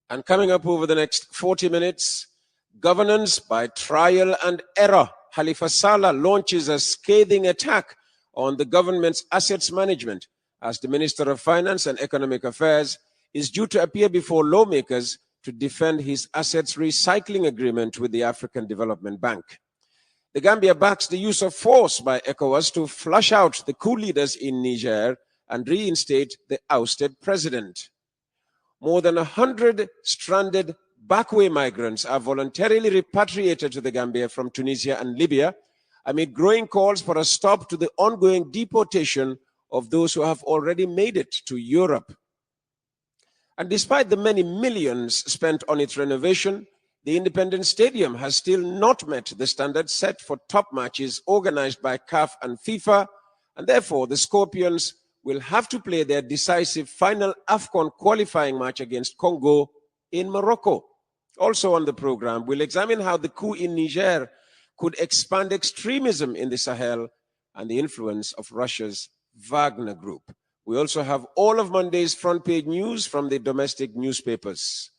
And coming up over the next 40 minutes, governance by trial and error. Khalifa Sallah launches a scathing attack on the government's assets management as the Minister of Finance and Economic Affairs is due to appear before lawmakers to defend his assets recycling agreement with the African Development Bank. The Gambia backs the use of force by ECOWAS to flush out the coup leaders in Niger and reinstate the ousted president. More than 100 stranded backway migrants are voluntarily repatriated to the Gambia from Tunisia and Libya amid growing calls for a stop to the ongoing deportation of those who have already made it to Europe. And despite the many millions spent on its renovation, the Independence Stadium has still not met the standards set for top matches organized by CAF and FIFA, and therefore the Scorpions will have to play their decisive final Afcon qualifying match against Congo in Morocco. Also on the program, we'll examine how the coup in Niger could expand extremism in the Sahel and the influence of Russia's Wagner group. We also have all of Monday's front page news from the domestic newspapers.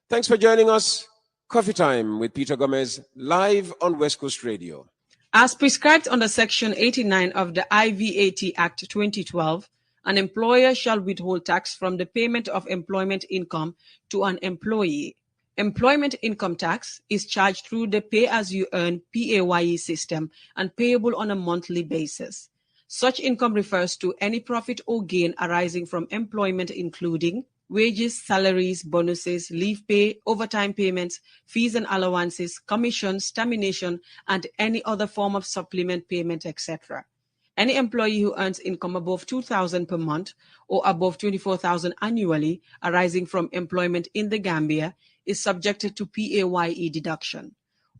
Thanks for joining us. Coffee Time with Peter Gomez, live on West Coast Radio. As prescribed under Section 89 of the IVAT Act 2012, an employer shall withhold tax from the payment of employment income to an employee. Employment income tax is charged through the pay-as-you-earn PAYE system and payable on a monthly basis. Such income refers to any profit or gain arising from employment, including wages, salaries, bonuses, leave pay, overtime payments, fees and allowances, commissions, termination, and any other form of supplement payment, etc. Any employee who earns income above $2,000 per month or above $24,000 annually arising from employment in the Gambia is subjected to PAYE deduction.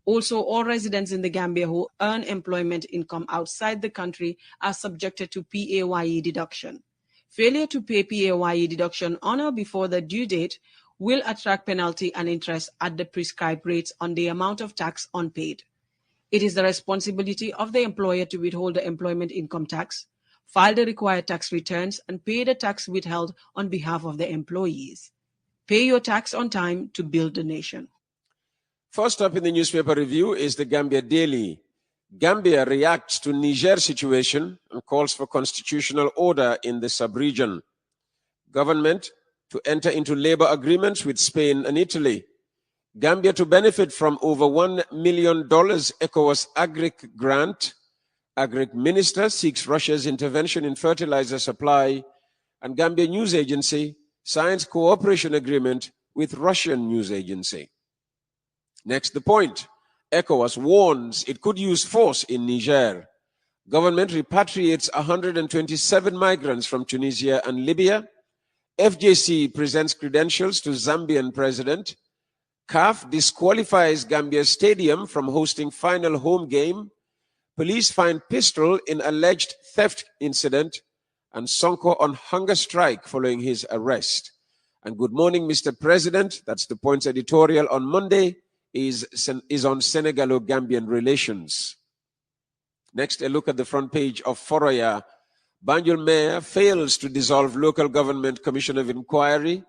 Also, all residents in the Gambia who earn employment income outside the country are subjected to PAYE deduction. Failure to pay PAYE deduction on or before the due date will attract penalty and interest at the prescribed rates on the amount of tax unpaid. It is the responsibility of the employer to withhold the employment income tax, file the required tax returns, and pay the tax withheld on behalf of the employees. Pay your tax on time to build the nation. First up in the newspaper review is the Gambia Daily. Gambia reacts to Niger situation and calls for constitutional order in the sub-region. Government to enter into labor agreements with Spain and Italy. Gambia to benefit from over $1 million ECOWAS agric grant. Agric minister seeks Russia's intervention in fertilizer supply. And Gambia News Agency signs cooperation agreement with Russian news agency. Next, The Point. ECOWAS warns it could use force in Niger. Government repatriates 127 migrants from Tunisia and Libya. FJC presents credentials to Zambian president. CAF disqualifies Gambia Stadium from hosting final home game. Police find pistol in alleged theft incident. And Sonko on hunger strike following his arrest. And Good Morning, Mr. President, that's The Point's editorial on Monday, is on Senegalo-Gambian relations. Next, a look at the front page of Foroya. Banjul Mayor fails to dissolve local government commission of inquiry.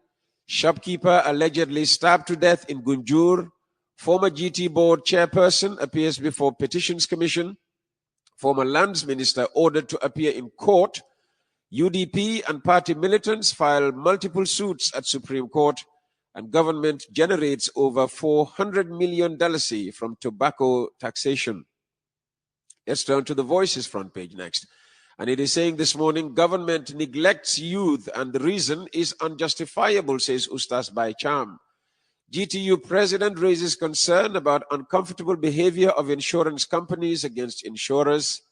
Shopkeeper allegedly stabbed to death in Gunjur. Former GT board chairperson appears before petitions commission. Former lands minister ordered to appear in court. UDP and party militants file multiple suits at Supreme Court. And government generates over $400 million from tobacco taxation. Let's turn to the Voices front page next. And it is saying this morning, government neglects youth and the reason is unjustifiable, says Ustaz Baicham. GTU president raises concern about uncomfortable behavior of insurance companies against insurers.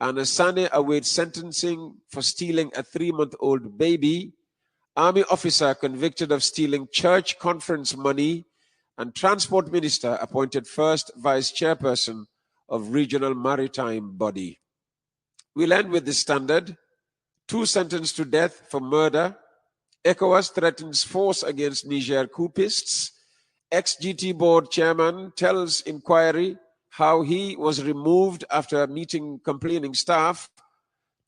And Asane awaits sentencing for stealing a 3-month-old baby. Army officer convicted of stealing church conference money, and transport minister appointed first vice chairperson of regional maritime body. We'll end with the Standard. 2 sentenced to death for murder. ECOWAS threatens force against Niger coupists. Ex-GT board chairman tells inquiry how he was removed after meeting complaining staff.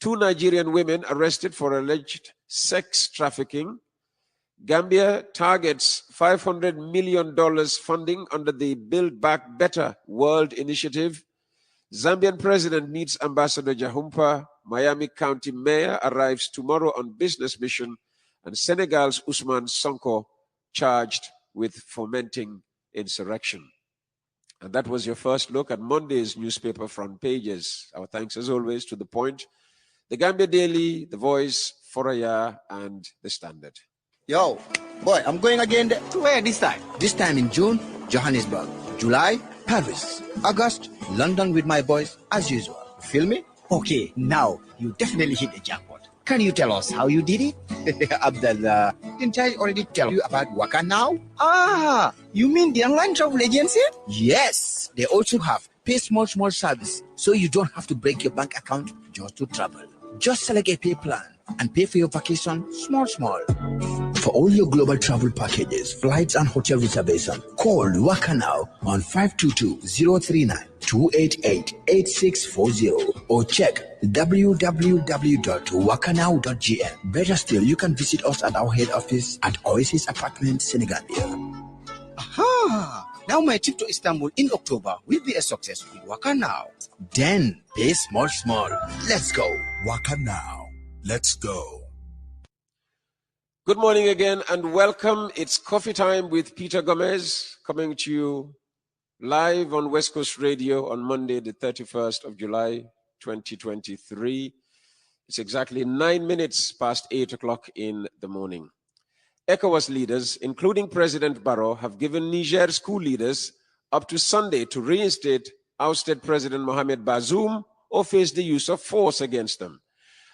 2 Nigerian women arrested for alleged sex trafficking. Gambia targets $500 million funding under the Build Back Better World Initiative. Zambian president meets Ambassador Jahumpa. Miami County mayor arrives tomorrow on business mission. And Senegal's Ousmane Sonko charged with fomenting insurrection. And that was your first look at Monday's newspaper front pages. Our thanks, as always, to The Point, The Gambia Daily, The Voice, Foraya, and The Standard. Yo, boy, I'm going again there. To where this time? This time in June, Johannesburg. July, Paris. August, London with my boys, as usual. Feel me? Okay, now you definitely hit the jackpot. Can you tell us how you did it? Abdullah, didn't I already tell you about Waka Now? Ah, you mean the online travel agency? Yes, they also have pay small service, so you don't have to break your bank account just to travel. Just select a pay plan and pay for your vacation small. For all your global travel packages, flights and hotel reservation, call Waka Now on 522-039-288-8640 or check www.wakanow.gm. Better still, you can visit us at our head office at Oasis Apartment, Senegal. Aha! Now my trip to Istanbul in October will be a success with Waka Now. Then pay small. Let's go. Waka Now. Let's go. Good morning again and welcome. It's coffee time with Peter Gomez, coming to you live on West Coast Radio on Monday, the 31st of July, 2023. It's exactly 9 minutes past 8 o'clock in the morning. ECOWAS leaders, including President Barrow, have given Niger's coup leaders up to Sunday to reinstate ousted President Mohamed Bazoum or face the use of force against them.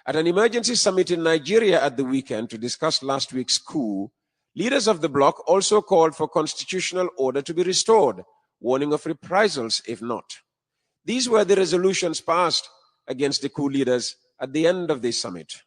At an emergency summit in Nigeria at the weekend to discuss last week's coup, leaders of the bloc also called for constitutional order to be restored, warning of reprisals if not. These were the resolutions passed against the coup leaders at the end of this summit.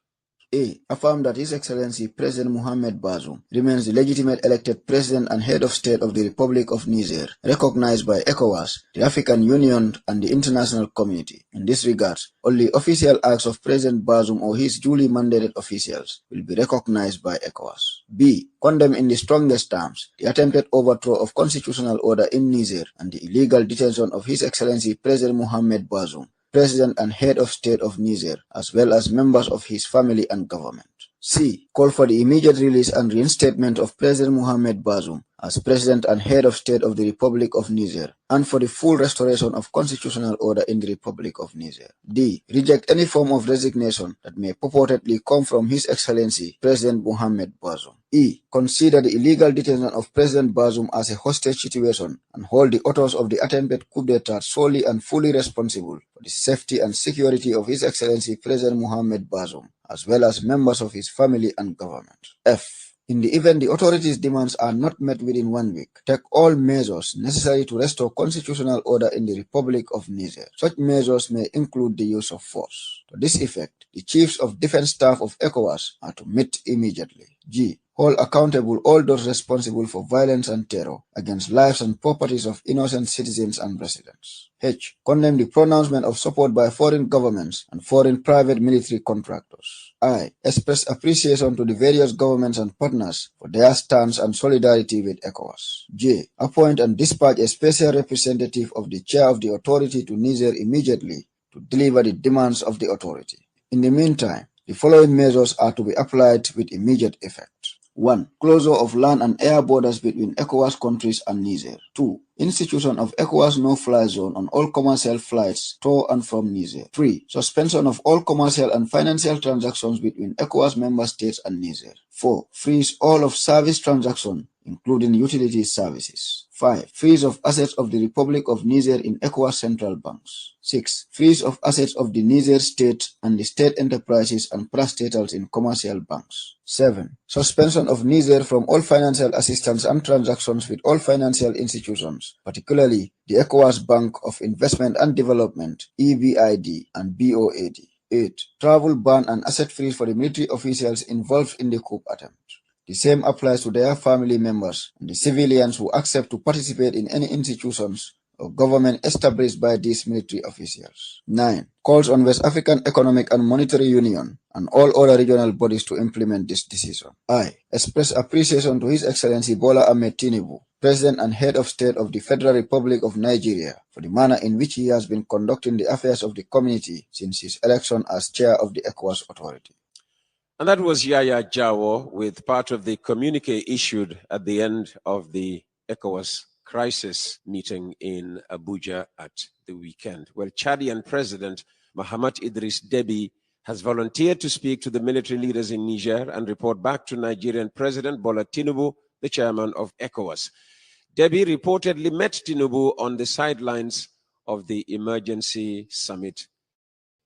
A. Affirm that His Excellency President Mohamed Bazoum remains the legitimate elected President and Head of State of the Republic of Niger, recognized by ECOWAS, the African Union, and the international community. In this regard, only official acts of President Bazoum or his duly mandated officials will be recognized by ECOWAS. B. Condemn in the strongest terms the attempted overthrow of constitutional order in Niger and the illegal detention of His Excellency President Mohamed Bazoum, President and Head of State of Niger, as well as members of his family and government. C. Call for the immediate release and reinstatement of President Mohamed Bazoum as President and Head of State of the Republic of Niger, and for the full restoration of constitutional order in the Republic of Niger. D. Reject any form of resignation that may purportedly come from His Excellency President Mohamed Bazoum. E. Consider the illegal detention of President Bazoum as a hostage situation and hold the authors of the attempted coup d'etat solely and fully responsible for the safety and security of His Excellency President Mohamed Bazoum, as well as members of his family and government. F. In the event the authorities' demands are not met within 1 week, take all measures necessary to restore constitutional order in the Republic of Niger. Such measures may include the use of force. To this effect, the Chiefs of Defense Staff of ECOWAS are to meet immediately. G. Hold accountable all those responsible for violence and terror against lives and properties of innocent citizens and residents. H. Condemn the pronouncement of support by foreign governments and foreign private military contractors. I. Express appreciation to the various governments and partners for their stance and solidarity with ECOWAS. J. Appoint and dispatch a special representative of the chair of the authority to Niger immediately to deliver the demands of the authority. In the meantime, the following measures are to be applied with immediate effect. 1. Closure of land and air borders between ECOWAS countries and Niger. 2. Institution of ECOWAS no-fly zone on all commercial flights to and from Niger. 3. Suspension of all commercial and financial transactions between ECOWAS member states and Niger. 4. Freeze all of service transactions, including utility services. 5. Freeze of assets of the Republic of Niger in ECOWAS central banks. 6. Freeze of assets of the Niger state and the state enterprises and parastatals in commercial banks. 7. Suspension of Niger from all financial assistance and transactions with all financial institutions, particularly the ECOWAS Bank of Investment and Development, EBID, and BOAD. 8. Travel ban and asset freeze for the military officials involved in the coup attempt. The same applies to their family members and the civilians who accept to participate in any institutions of government established by these military officials. 9. Calls on West African Economic and Monetary Union and all other regional bodies to implement this decision. I express appreciation to His Excellency Bola Ahmed Tinubu, President and Head of State of the Federal Republic of Nigeria, for the manner in which he has been conducting the affairs of the community since his election as chair of the ECOWAS Authority. And that was Yaya Jawo with part of the communique issued at the end of the ECOWAS crisis meeting in Abuja at the weekend. Well, Chadian President Mahamat Idris Deby has volunteered to speak to the military leaders in Niger and report back to Nigerian President Bola Tinubu, the chairman of ECOWAS. Deby reportedly met Tinubu on the sidelines of the emergency summit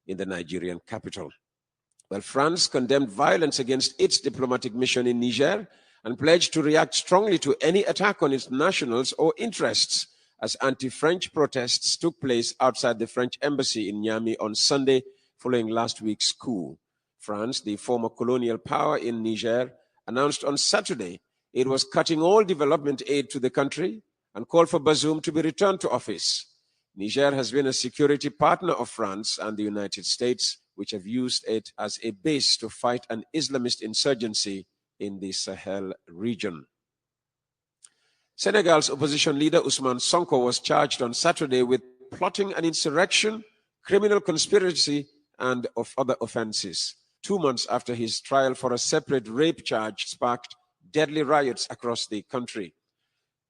in the Nigerian capital. Well, France condemned violence against its diplomatic mission in Niger and pledged to react strongly to any attack on its nationals or interests as anti-French protests took place outside the French embassy in Niamey on Sunday following last week's coup. France, the former colonial power in Niger, announced on Saturday it was cutting all development aid to the country and called for Bazoum to be returned to office. Niger has been a security partner of France and the United States, which have used it as a base to fight an Islamist insurgency in the Sahel region. Senegal's opposition leader Ousmane Sonko was charged on Saturday with plotting an insurrection, criminal conspiracy, and of other offenses, 2 months after his trial for a separate rape charge sparked deadly riots across the country.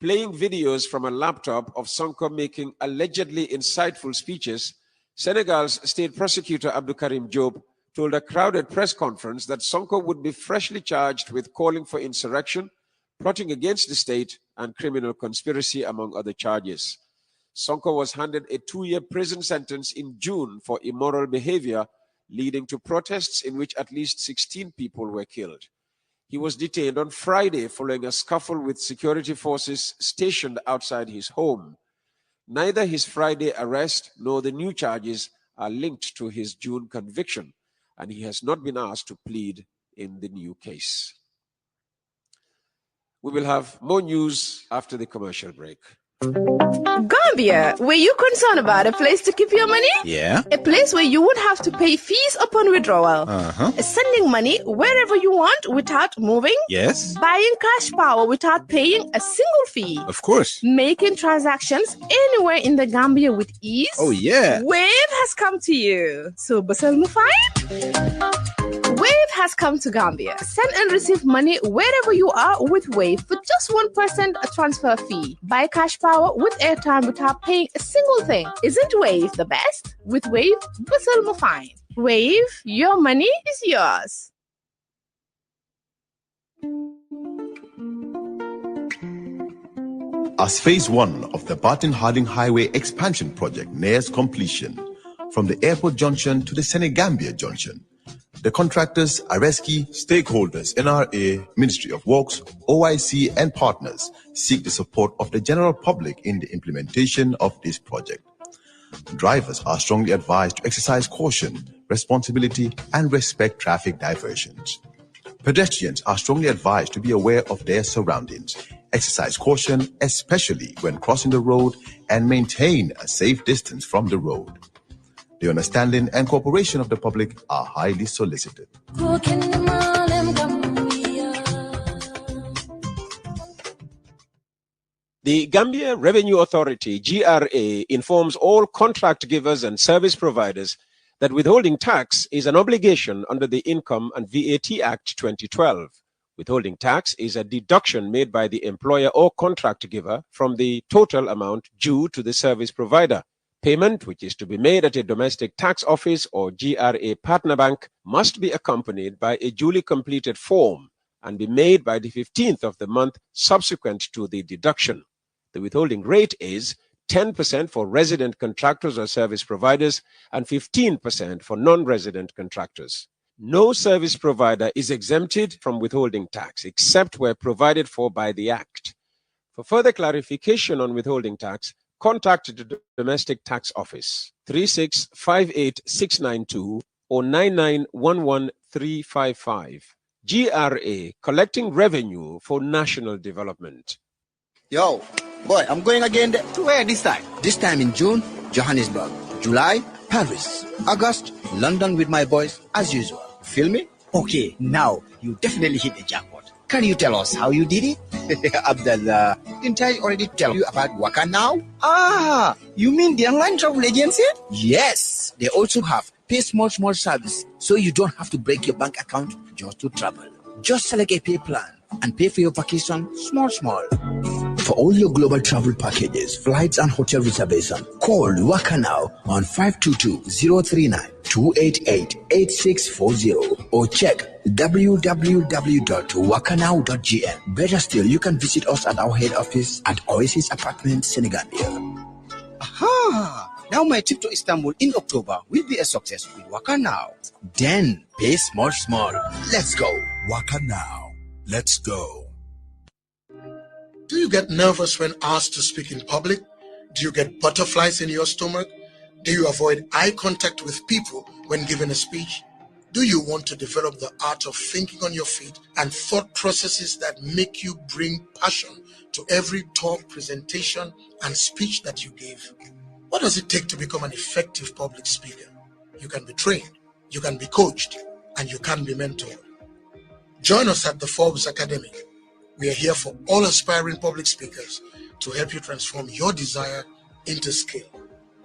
Playing videos from a laptop of Sonko making allegedly insightful speeches, Senegal's state prosecutor Abdou Karim Diop told a crowded press conference that Sonko would be freshly charged with calling for insurrection, plotting against the state, and criminal conspiracy, among other charges. Sonko was handed a 2-year prison sentence in June for immoral behavior, leading to protests in which at least 16 people were killed. He was detained on Friday following a scuffle with security forces stationed outside his home. Neither his Friday arrest nor the new charges are linked to his June conviction, and he has not been asked to plead in the new case. We will have more news after the commercial break. Gambia, were you concerned about a place to keep your money? Yeah. A place where you would have to pay fees upon withdrawal. Sending money wherever you want without moving. Yes. Buying cash power without paying a single fee. Of course. Making transactions anywhere in the Gambia with ease. Oh, yeah. Wave has come to you. So, Basal Mufai? Wave has come to Gambia. Send and receive money wherever you are with Wave for just 1% transfer fee. Buy cash power with airtime without paying a single thing. Isn't Wave the best? With Wave, Basal Mufai. Wave, your money is yours. As phase 1 of the Barton-Harding Highway expansion project nears completion, from the airport junction to the Senegambia junction, the contractors, Areski, stakeholders, NRA, Ministry of Works, OIC, and partners seek the support of the general public in the implementation of this project. Drivers are strongly advised to exercise caution, responsibility, and respect traffic diversions. Pedestrians are strongly advised to be aware of their surroundings, exercise caution, especially when crossing the road, and maintain a safe distance from the road. The understanding and cooperation of the public are highly solicited. The Gambia Revenue Authority, GRA, informs all contract givers and service providers that withholding tax is an obligation under the Income and VAT Act 2012. Withholding tax is a deduction made by the employer or contract giver from the total amount due to the service provider. Payment, which is to be made at a domestic tax office or GRA partner bank, must be accompanied by a duly completed form and be made by the 15th of the month subsequent to the deduction. The withholding rate is 10% for resident contractors or service providers and 15% for non-resident contractors. No service provider is exempted from withholding tax except where provided for by the Act. For further clarification on withholding tax, contact the Domestic Tax Office 3658692 or 9911355. GRA, collecting revenue for national development. Yo, Boy, I'm going again. To where this time? This time in June, Johannesburg. July, Paris. August, London with my boys, as usual. Feel me? Okay, now you definitely hit the jackpot. Can you tell us how you did it? Abdullah, didn't I already tell you about Waka Now? Ah, you mean the online travel agency? Yes, they also have pay small service, so you don't have to break your bank account just to travel. Just select a pay plan and pay for your vacation small. For all your global travel packages, flights and hotel reservation, call Waka Now on 522-039-288-8640 or check www.wakanow.gm. Better still, you can visit us at our head office at Oasis Apartment, Senegal. Aha! Now my trip to Istanbul in October will be a success with Waka Now. Then pay small. Let's go. Waka Now. Let's go. Do you get nervous when asked to speak in public? Do you get butterflies in your stomach? Do you avoid eye contact with people when giving a speech? Do you want to develop the art of thinking on your feet and thought processes that make you bring passion to every talk, presentation, and speech that you give? What does it take to become an effective public speaker? You can be trained, you can be coached, and you can be mentored. Join us at the Forbes Academy. We are here for all aspiring public speakers to help you transform your desire into skill.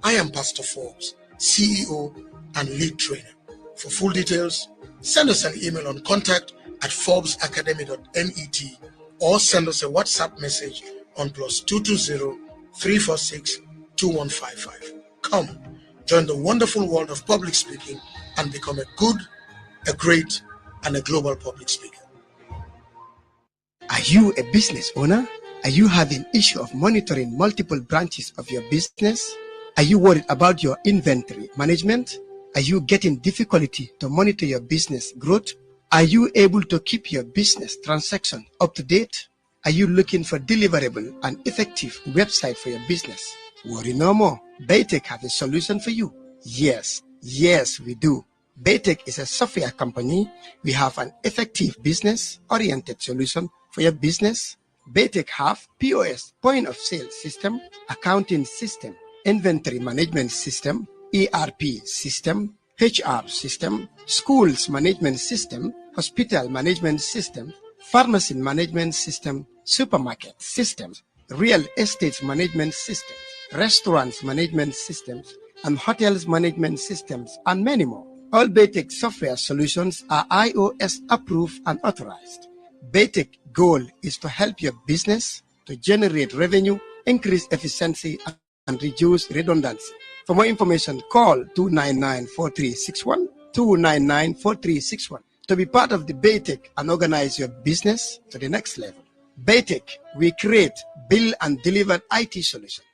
I am Pastor Forbes, CEO and lead trainer. For full details, send us an email on contact@forbesacademy.net or send us a WhatsApp message on +220 346 2155. Come, join the wonderful world of public speaking and become a good, a great, and a global public speaker. Are you a business owner? Are you having issue of monitoring multiple branches of your business? Are you worried about your inventory management? Are you getting difficulty to monitor your business growth? Are you able to keep your business transaction up to date? Are you looking for deliverable and effective website for your business? Worry no more. Baytech has a solution for you. Yes, we do. Baytech is a software company. We have an effective business-oriented solution for your business. Baytech have POS, point of sale system, accounting system, inventory management system, ERP system, HR system, schools management system, hospital management system, pharmacy management system, supermarket systems, real estate management systems, restaurants management systems, and hotels management systems, and many more. All Baytech software solutions are iOS approved and authorized. Baytech goal is to help your business to generate revenue, increase efficiency, and reduce redundancy. For more information, call 299-4361, 299-4361 to be part of the Baytech and organize your business to the next level. Baytech, we create, build, and deliver IT solutions.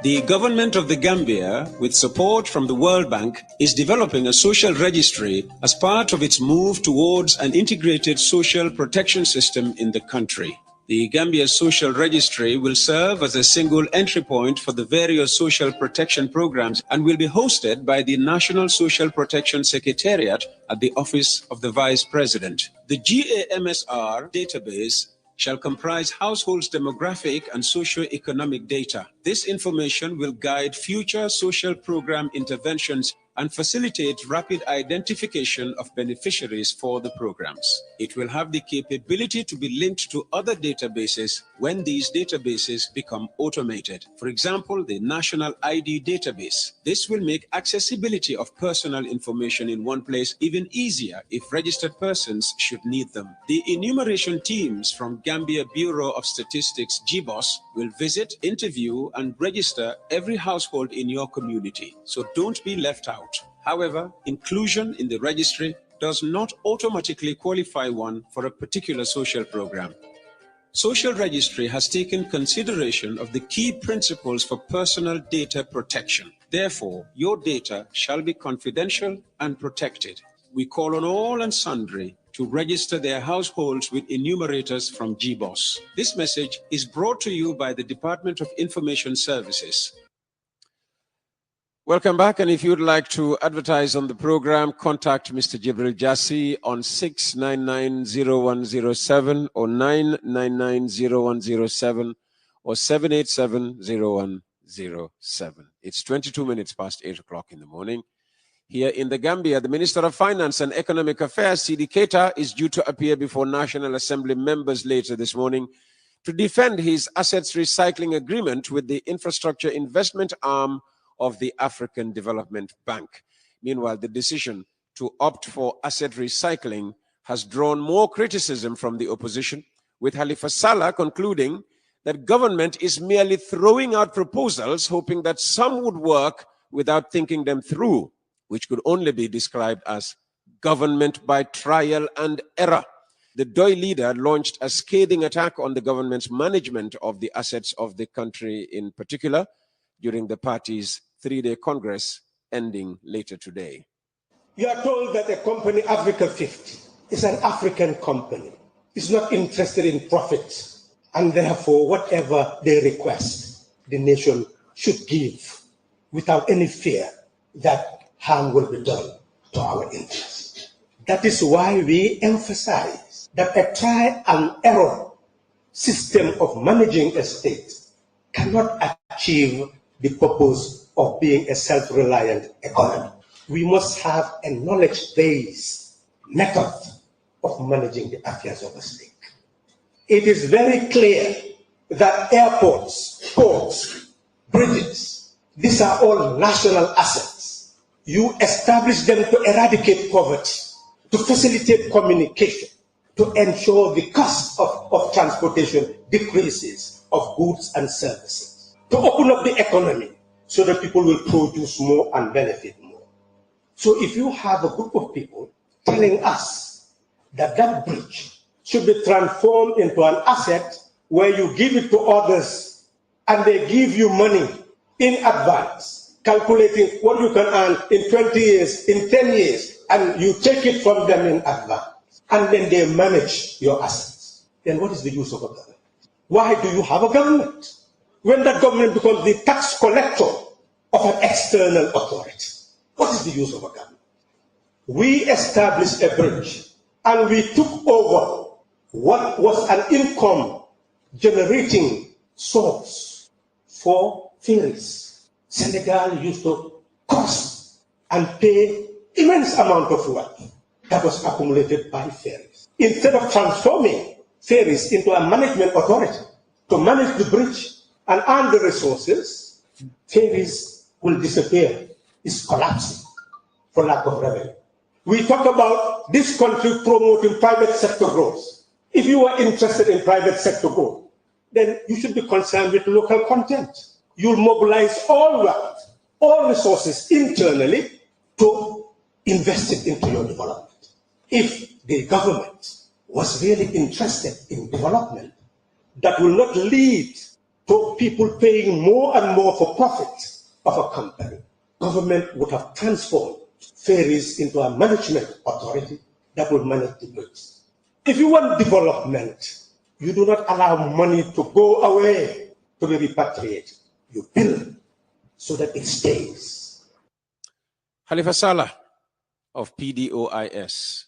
The government of the Gambia, with support from the World Bank, is developing a social registry as part of its move towards an integrated social protection system in the country. The Gambia Social Registry will serve as a single entry point for the various social protection programs and will be hosted by the National Social Protection Secretariat at the Office of the Vice President. The GAMSR database shall comprise households' demographic and socio-economic data. This information will guide future social program interventions and facilitate rapid identification of beneficiaries for the programs. It will have the capability to be linked to other databases when these databases become automated. For example, the National ID database. This will make accessibility of personal information in one place even easier if registered persons should need them. The enumeration teams from Gambia Bureau of Statistics, GBOS, will visit, interview, and register every household in your community. So don't be left out. However, inclusion in the registry does not automatically qualify one for a particular social program. Social Registry has taken consideration of the key principles for personal data protection. Therefore, your data shall be confidential and protected. We call on all and sundry to register their households with enumerators from GBOS. This message is brought to you by the Department of Information Services. Welcome back, and if you'd like to advertise on the program, contact Mr. Jibril Jassi on 699-0107 or 999-0107 or 787-0107. It's 22 minutes past 8 o'clock in the morning. Here in the Gambia, the Minister of Finance and Economic Affairs, FinMin Keita, is due to appear before National Assembly members later this morning to defend his assets recycling agreement with the infrastructure investment arm of the African Development Bank. Meanwhile, the decision to opt for asset recycling has drawn more criticism from the opposition, with Halifa Sallah concluding that government is merely throwing out proposals, hoping that some would work without thinking them through, which could only be described as government by trial and error. The Doi leader launched a scathing attack on the government's management of the assets of the country in particular during the party's three-day congress ending later today. You are told that a company, Africa 50, is an African company. It's not interested in profit, and therefore whatever they request, the nation should give without any fear that harm will be done to our interests. That is why we emphasize that a try and error system of managing a state cannot achieve the purpose of being a self-reliant economy. We must have a knowledge-based method of managing the affairs of a state. It is very clear that airports, ports, bridges, these are all national assets. You establish them to eradicate poverty, to facilitate communication, to ensure the cost of transportation decreases of goods and services, to open up the economy so that people will produce more and benefit more. So if you have a group of people telling us that that bridge should be transformed into an asset where you give it to others and they give you money in advance, calculating what you can earn in 20 years, in 10 years, and you take it from them in advance, and then they manage your assets, then what is the use of a government? Why do you have a government? When that government becomes the tax collector of an external authority, what is the use of a government? We established a bridge and we took over what was an income generating source for ferries. Senegal used to cost and pay immense amount of wealth that was accumulated by ferries. Instead of transforming ferries into a management authority to manage the bridge and earn the resources, ferries will disappear. It's collapsing for lack of revenue. We talk about this country promoting private sector growth. If you are interested in private sector growth, then you should be concerned with local content. You'll mobilize all wealth, all resources internally to invest it into your development. If the government was really interested in development, that will not lead to people paying more and more for profit of a company. Government would have transformed ferries into a management authority that will manage the goods. If you want development, you do not allow money to go away to be repatriated. You build so that it stays. Halifa Sallah of PDOIS.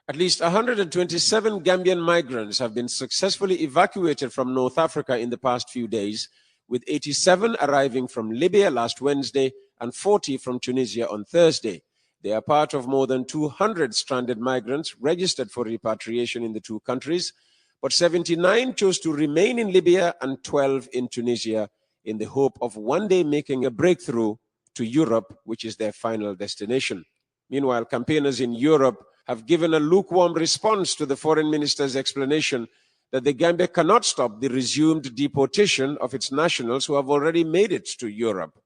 At least 127 Gambian migrants have been successfully evacuated from North Africa in the past few days, with 87 arriving from Libya last Wednesday and 40 from Tunisia on Thursday. They are part of more than 200 stranded migrants registered for repatriation in the two countries, but 79 chose to remain in Libya and 12 in Tunisia in the hope of one day making a breakthrough to Europe, which is their final destination. Meanwhile, campaigners in Europe have given a lukewarm response to the foreign minister's explanation that the Gambia cannot stop the resumed deportation of its nationals who have already made it to Europe.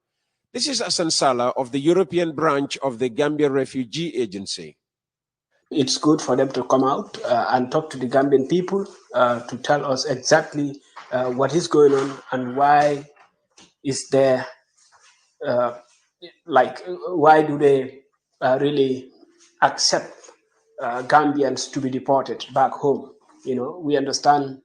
This is Hassan Sallah of the European branch of the Gambia Refugee Agency. It's good for them to come out and talk to the Gambian people to tell us exactly what is going on and why is there, why do they really accept Gambians to be deported back home. You know, we understand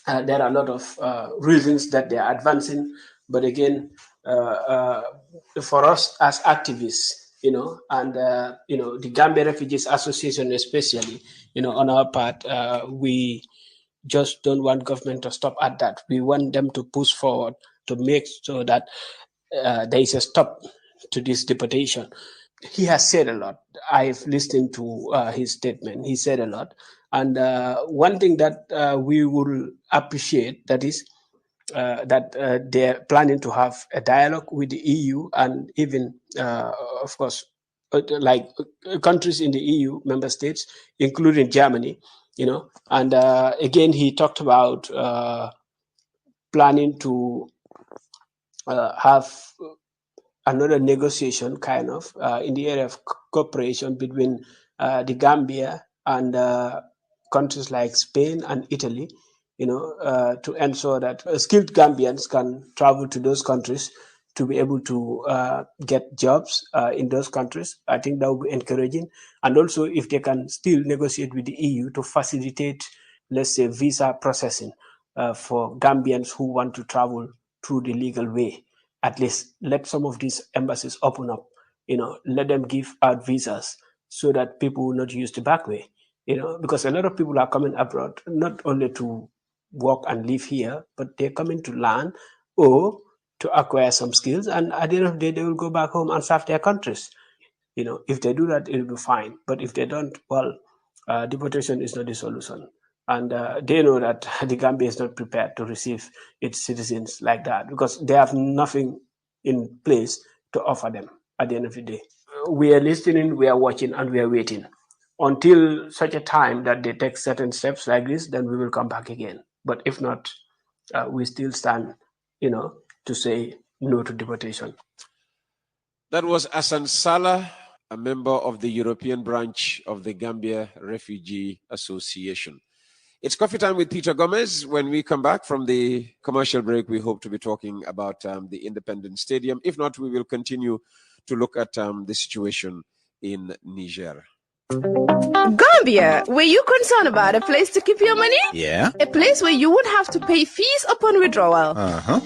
there are a lot of reasons that they are advancing, but again, for us as activists, you know, and the Gambia Refugees Association especially, you know, on our part, we just don't want government to stop at that. We want them to push forward to make sure that there is a stop to this deportation. He has said a lot. I've listened to his statement. He said a lot. And one thing that we will appreciate, that is that they're planning to have a dialogue with the EU and even, of course, like countries in the EU member states, including Germany, and again, he talked about planning to have another negotiation kind of in the area of cooperation between the Gambia and countries like Spain and Italy, to ensure that skilled Gambians can travel to those countries to be able to get jobs in those countries. I think that would be encouraging. And also, if they can still negotiate with the EU to facilitate, let's say, visa processing for Gambians who want to travel through the legal way. At least let some of these embassies open up, let them give out visas so that people will not use the back way, because a lot of people are coming abroad, not only to work and live here, but they're coming to learn or to acquire some skills. And at the end of the day, they will go back home and serve their countries. If they do that, it'll be fine. But if they don't, well, deportation is not the solution. And they know that the Gambia is not prepared to receive its citizens like that because they have nothing in place to offer them at the end of the day. We are listening, we are watching, and we are waiting until such a time that they take certain steps like this, then we will come back again. But if not, we still stand, to say no to deportation. That was Sallah, a member of the European branch of the Gambia Refugee Association. It's coffee time with Peter Gomez. When we come back from the commercial break, we hope to be talking about the Independence Stadium. If not, we will continue to look at the situation in Niger. Gambia, were you concerned about a place to keep your money? Yeah. A place where you would have to pay fees upon withdrawal.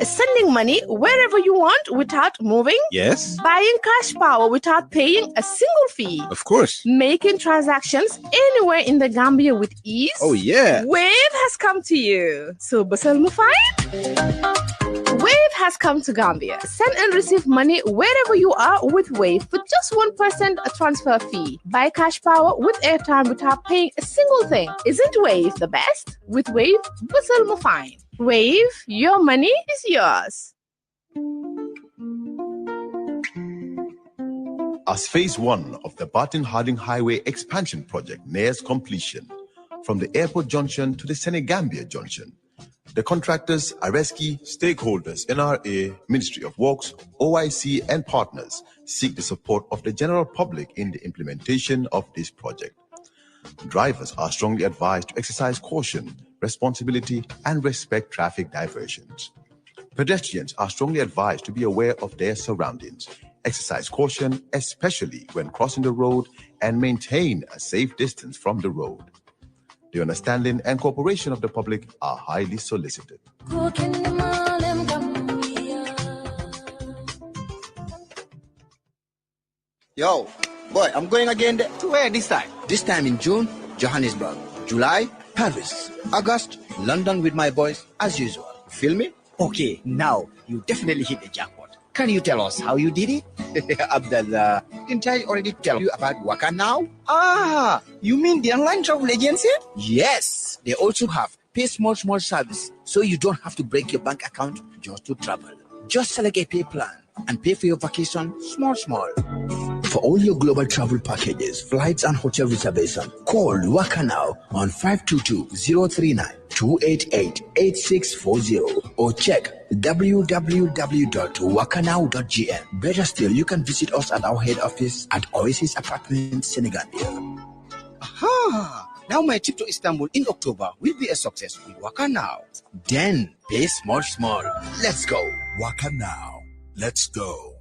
Sending money wherever you want without moving. Yes. Buying cash power without paying a single fee. Of course. Making transactions anywhere in the Gambia with ease. Oh, yeah. Wave has come to you. So, Basal Mufai? Wave has come to Gambia. Send and receive money wherever you are with Wave for just 1% a transfer fee. Buy cash power with airtime without paying a single thing. Isn't Wave the best? With Wave, Basal Mufai. Wave, your money is yours. As phase 1 of the Barton-Harding Highway expansion project nears completion, from the airport junction to the Senegambia junction, the contractors, Areski, stakeholders, NRA, Ministry of Works, OIC, and partners seek the support of the general public in the implementation of this project. Drivers are strongly advised to exercise caution, responsibility, and respect traffic diversions. Pedestrians are strongly advised to be aware of their surroundings, exercise caution, especially when crossing the road, and maintain a safe distance from the road. The understanding and cooperation of the public are highly solicited. Yo, boy, I'm going again there. To where this time? This time in June, Johannesburg. July, Paris. August, London with my boys, as usual. Feel me? Okay, now you definitely hit the jackpot. Can you tell us how you did it? Abdullah, didn't I already tell you about Waka Now? Ah, you mean the online travel agency? Yes, they also have pay small service, so you don't have to break your bank account just to travel. Just select a pay plan and pay for your vacation small. For all your global travel packages, flights and hotel reservation, call Waka Now on 522-039-288-8640 or check www.wakanow.gm. Better still, you can visit us at our head office at Oasis Apartments, Senegal. Aha! Now my trip to Istanbul in October will be a success with Waka Now. Then pay small. Let's go. Waka Now. Let's go.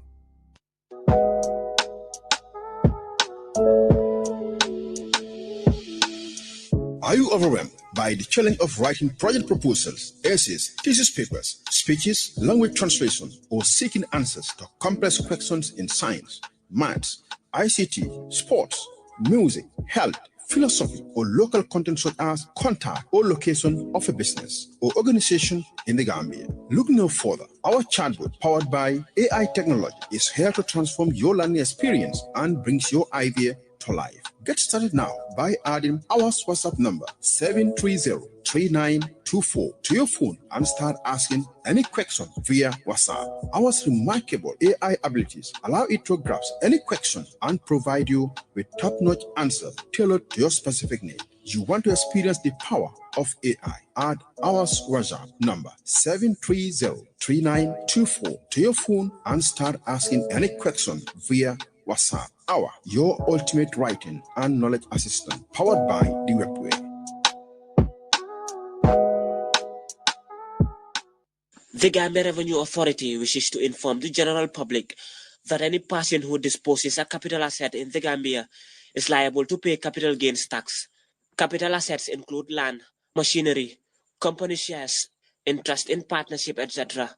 Are you overwhelmed by the challenge of writing project proposals, essays, thesis papers, speeches, language translation, or seeking answers to complex questions in science, maths, ICT, sports, music, health, philosophy, or local content such as contact or location of a business or organization in the Gambia. Look no further. Our chatbot, powered by AI technology, is here to transform your learning experience and brings your idea to life. Get started now by adding our WhatsApp number 730-3924 to your phone and start asking any question via WhatsApp. Our remarkable AI abilities allow it to grasp any question and provide you with top-notch answers tailored to your specific need. You want to experience the power of AI? Add our WhatsApp number 730-3924 to your phone and start asking any question via WhatsApp. Your ultimate writing and knowledge assistant, powered by the Webway. The Gambia Revenue Authority wishes to inform the general public that any person who disposes a capital asset in the Gambia is liable to pay capital gains tax. Capital assets include land, machinery, company shares, interest in partnership, etc.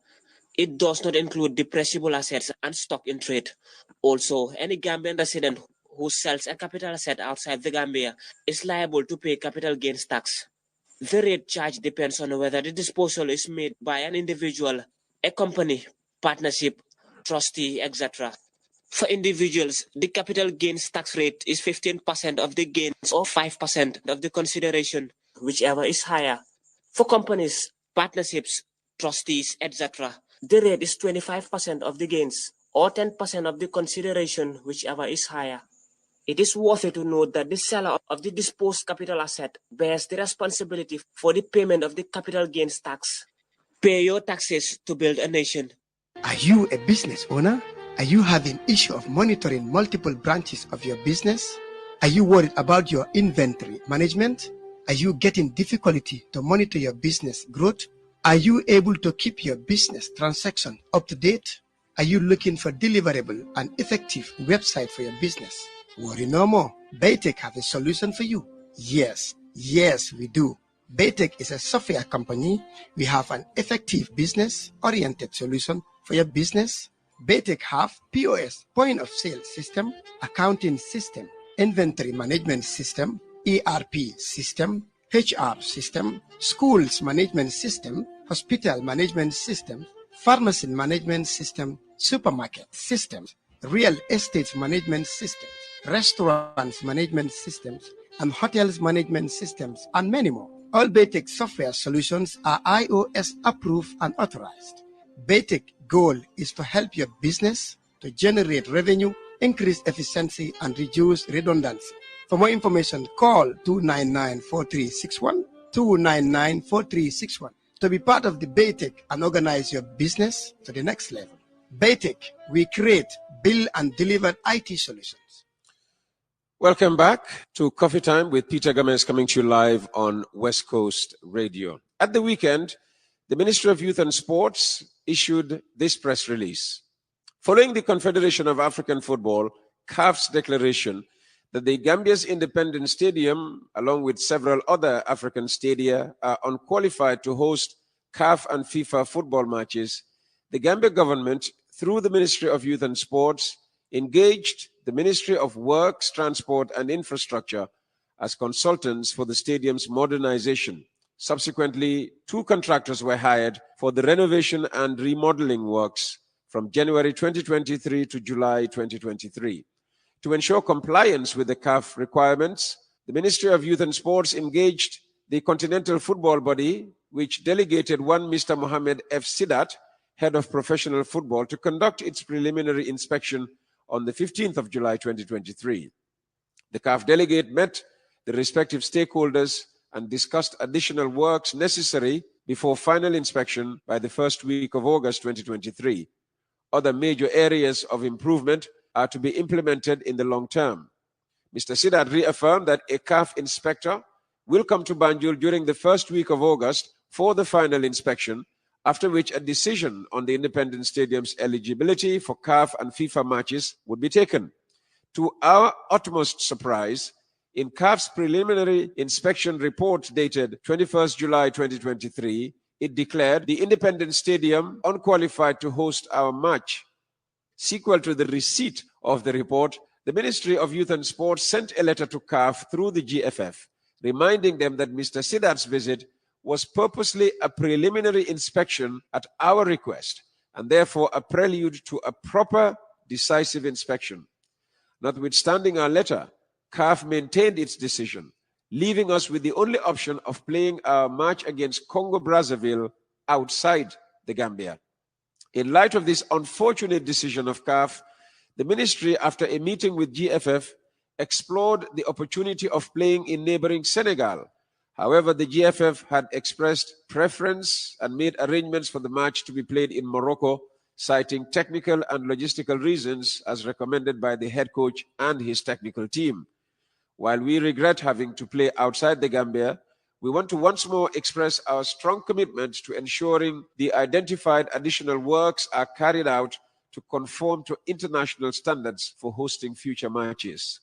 It does not include depreciable assets and stock in trade. Also, any Gambian resident who sells a capital asset outside the Gambia is liable to pay capital gains tax. The rate charged depends on whether the disposal is made by an individual, a company, partnership, trustee, etc. For individuals, the capital gains tax rate is 15% of the gains or 5% of the consideration, whichever is higher. For companies, partnerships, trustees, etc., the rate is 25% of the gains or 10% of the consideration, whichever is higher. It is worthy to note that the seller of the disposed capital asset bears the responsibility for the payment of the capital gains tax. Pay your taxes to build a nation. Are you a business owner? Are you having issue of monitoring multiple branches of your business? Are you worried about your inventory management? Are you getting difficulty to monitor your business growth? Are you able to keep your business transaction up to date? Are you looking for deliverable and effective website for your business? Worry no more. Baytech have a solution for you. Yes, we do. Baytech is a software company. We have an effective business-oriented solution for your business. Baytech have POS, point of sale system, accounting system, inventory management system, ERP system, HR system, schools management system, hospital management system, pharmacy management system, supermarket systems, real estate management systems, restaurants management systems, and hotels management systems, and many more. All Baytech software solutions are iOS approved and authorized. Baytech goal is to help your business to generate revenue, increase efficiency, and reduce redundancy. For more information, call 299-4361, 299-4361 to be part of the Baytech and organize your business to the next level. Baytech, we create, build, and deliver IT solutions. Welcome back to Coffee Time with Peter Gomez, coming to you live on West Coast Radio. At the weekend, the Ministry of Youth and Sports issued this press release. Following the Confederation of African Football, CAF's declaration that the Gambia's Independent Stadium, along with several other African stadia, are unqualified to host CAF and FIFA football matches, the Gambia government, through the Ministry of Youth and Sports, engaged the Ministry of Works, Transport and Infrastructure as consultants for the stadium's modernization. Subsequently, 2 contractors were hired for the renovation and remodeling works from January 2023 to July 2023. To ensure compliance with the CAF requirements, the Ministry of Youth and Sports engaged the Continental Football Body, which delegated one Mr. Mohammed F. Sidat, head of professional football, to conduct its preliminary inspection on the 15th of July 2023. The CAF delegate met the respective stakeholders and discussed additional works necessary before final inspection by the first week of August 2023. Other major areas of improvement are to be implemented in the long term. Mr. Sidat reaffirmed that a CAF inspector will come to Banjul during the first week of August for the final inspection, after which a decision on the Independent Stadium's eligibility for CAF and FIFA matches would be taken. To our utmost surprise, in CAF's preliminary inspection report dated 21st July 2023, it declared the Independent Stadium unqualified to host our match. Sequel to the receipt of the report, The Ministry of Youth and Sports sent a letter to CAF through the GFF, reminding them that Mr. Sidat's visit was purposely a preliminary inspection at our request, and therefore a prelude to a proper, decisive inspection. Notwithstanding our letter, CAF maintained its decision, leaving us with the only option of playing our match against Congo-Brazzaville outside the Gambia. In light of this unfortunate decision of CAF, the ministry, after a meeting with GFF, explored the opportunity of playing in neighboring Senegal. However, the GFF had expressed preference and made arrangements for the match to be played in Morocco, citing technical and logistical reasons as recommended by the head coach and his technical team. While we regret having to play outside the Gambia, we want to once more express our strong commitment to ensuring the identified additional works are carried out to conform to international standards for hosting future matches.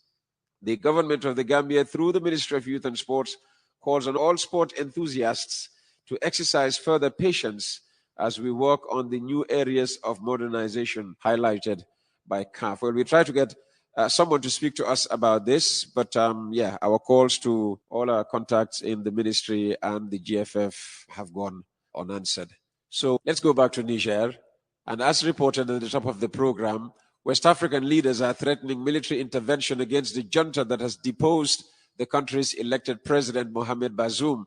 The government of the Gambia, through the Ministry of Youth and Sports, calls on all sport enthusiasts to exercise further patience as we work on the new areas of modernization highlighted by CAF. Well, we try to get someone to speak to us about this, but our calls to all our contacts in the ministry and the GFF have gone unanswered. So let's go back to Niger. And as reported at the top of the program, West African leaders are threatening military intervention against the junta that has deposed the country's elected president, Mohamed Bazoum.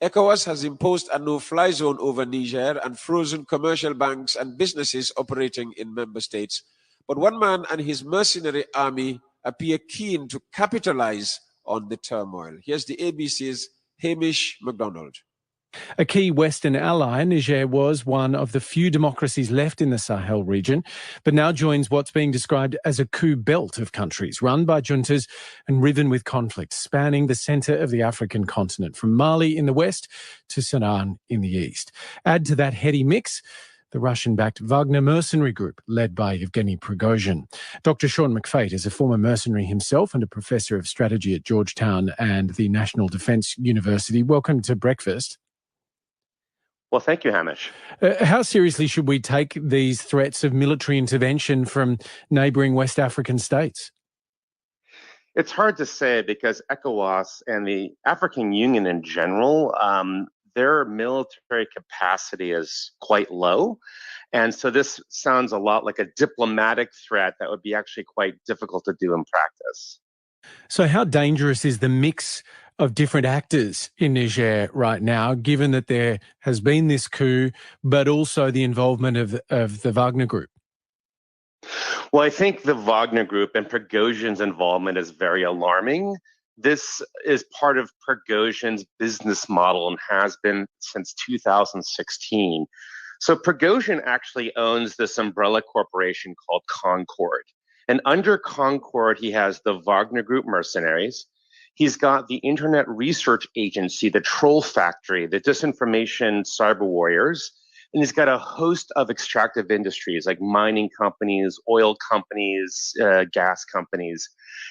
ECOWAS has imposed a no-fly zone over Niger and frozen commercial banks and businesses operating in member states. But one man and his mercenary army appear keen to capitalize on the turmoil. Here's the ABC's Hamish MacDonald. A key Western ally, Niger was one of the few democracies left in the Sahel region, but now joins what's being described as a coup belt of countries run by juntas and riven with conflict, spanning the centre of the African continent, from Mali in the west to Sudan in the east. Add to that heady mix the Russian-backed Wagner mercenary group led by Yevgeny Prigozhin. Dr. Sean McFate is a former mercenary himself and a professor of strategy at Georgetown and the National Defence University. Welcome to Breakfast. Well, thank you, Hamish. How seriously should we take these threats of military intervention from neighbouring West African states? It's hard to say because ECOWAS and the African Union in general, their military capacity is quite low. And so this sounds a lot like a diplomatic threat that would be actually quite difficult to do in practice. So how dangerous is the mix of different actors in Niger right now, given that there has been this coup, but also the involvement of the Wagner Group? Well, I think the Wagner Group and Prigozhin's involvement is very alarming. This is part of Prigozhin's business model and has been since 2016. So Prigozhin actually owns this umbrella corporation called Concord. And under Concord, he has the Wagner Group mercenaries. He's got the Internet Research Agency, the Troll Factory, the disinformation cyber warriors, and he's got a host of extractive industries like mining companies, oil companies, gas companies.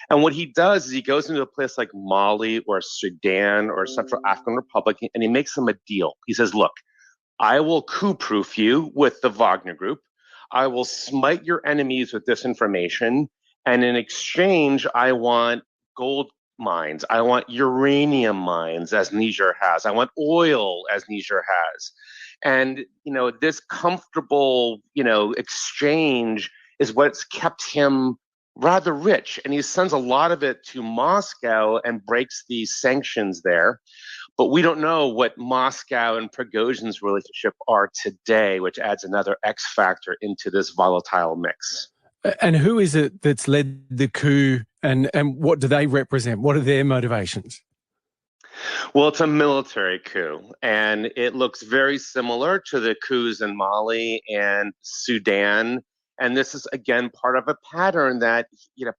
And what he does is he goes into a place like Mali or Sudan or Central African Republic, and he makes them a deal. He says, look, I will coup-proof you with the Wagner Group. I will smite your enemies with disinformation. And in exchange, I want gold mines. I want uranium mines, as Niger has. I want oil, as Niger has. And, this comfortable, exchange is what's kept him rather rich. And he sends a lot of it to Moscow and breaks these sanctions there. But we don't know what Moscow and Prigozhin's relationship are today, which adds another X factor into this volatile mix. And who is it that's led the coup, and what do they represent? What are their motivations? Well, it's a military coup, and it looks very similar to the coups in Mali and Sudan. And this is, again, part of a pattern that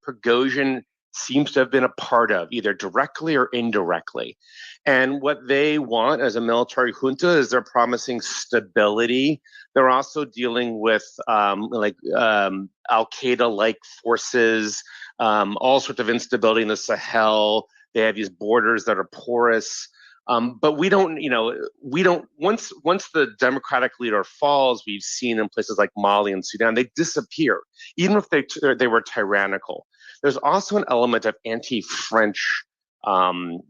Prigozhin seems to have been a part of, either directly or indirectly. And what they want as a military junta is they're promising stability. They're also dealing with Al-Qaeda-like forces, all sorts of instability in the Sahel. They have these borders that are porous. But we don't, once the democratic leader falls, we've seen in places like Mali and Sudan, they disappear, even if they were tyrannical. there's also an element of anti-French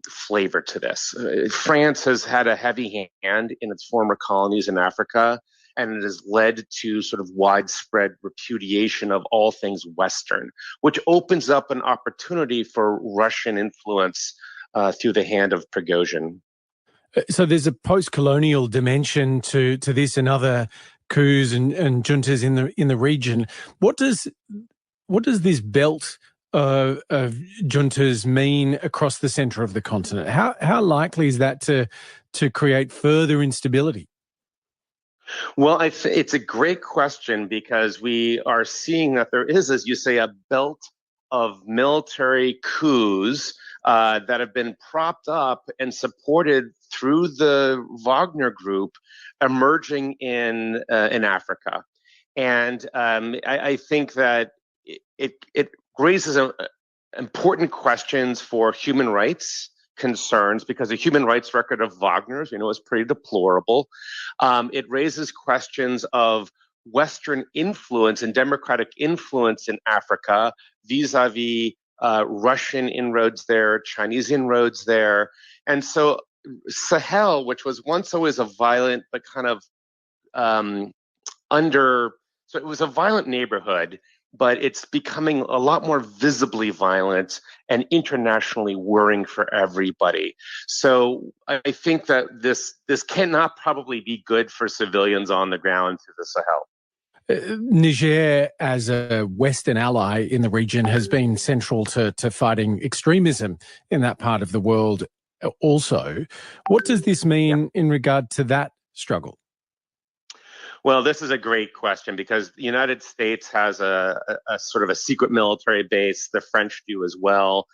flavor to this. France has had a heavy hand in its former colonies in Africa, and it has led to sort of widespread repudiation of all things Western, which opens up an opportunity for Russian influence through the hand of Prigozhin. So there's a post-colonial dimension to this and other coups and juntas in the region. What does this belt of juntas mean across the center of the continent? How likely is that to create further instability? Well, it's a great question, because we are seeing that there is, as you say, a belt of military coups that have been propped up and supported through the Wagner group emerging in Africa. And I think that it raises important questions for human rights concerns, because the human rights record of Wagner's, is pretty deplorable. It raises questions of Western influence and democratic influence in Africa vis-a-vis Russian inroads there, Chinese inroads there. And so Sahel, which was once always a violent but kind of so it was a violent neighborhood, but it's becoming a lot more visibly violent and internationally worrying for everybody. So I think that this cannot probably be good for civilians on the ground through the Sahel. Niger, as a Western ally in the region, has been central to fighting extremism in that part of the world also. What does this mean in regard to that struggle? Well, this is a great question, because the United States has a sort of a secret military base. The French do as well.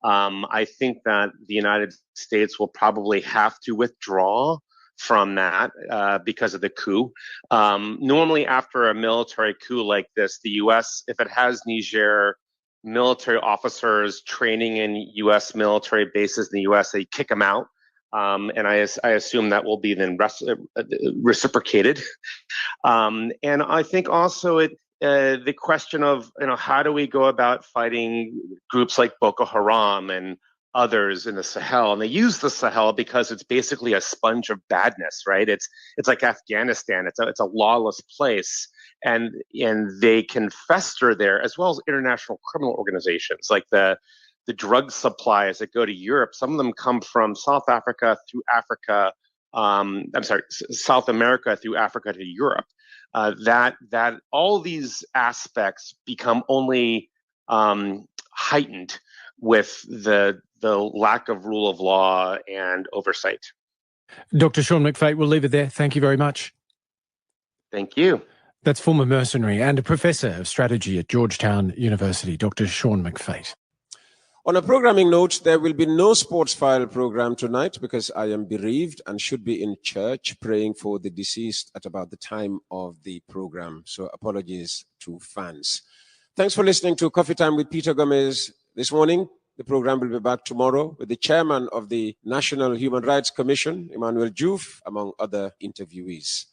I think that the United States will probably have to withdraw from that because of the coup. Normally, after a military coup like this, the U.S., if it has Niger military officers training in U.S. military bases in the U.S., they kick them out. And I assume that will be then reciprocated. And I think also the question of, how do we go about fighting groups like Boko Haram and others in the Sahel? And they use the Sahel because it's basically a sponge of badness, right? It's like Afghanistan. It's a lawless place, and they can fester there, as well as international criminal organizations like the drug supplies that go to Europe. Some of them come from South Africa through Africa. South America through Africa to Europe. That all these aspects become only heightened with the lack of rule of law and oversight. Dr. Sean McFate, we'll leave it there. Thank you very much. Thank you. That's former mercenary and a professor of strategy at Georgetown University, Dr. Sean McFate. On a programming note, there will be no Sports File program tonight because I am bereaved and should be in church praying for the deceased at about the time of the program. So apologies to fans. Thanks for listening to Coffee Time with Peter Gomez this morning. The program will be back tomorrow with the chairman of the National Human Rights Commission, Emmanuel Diouf, among other interviewees.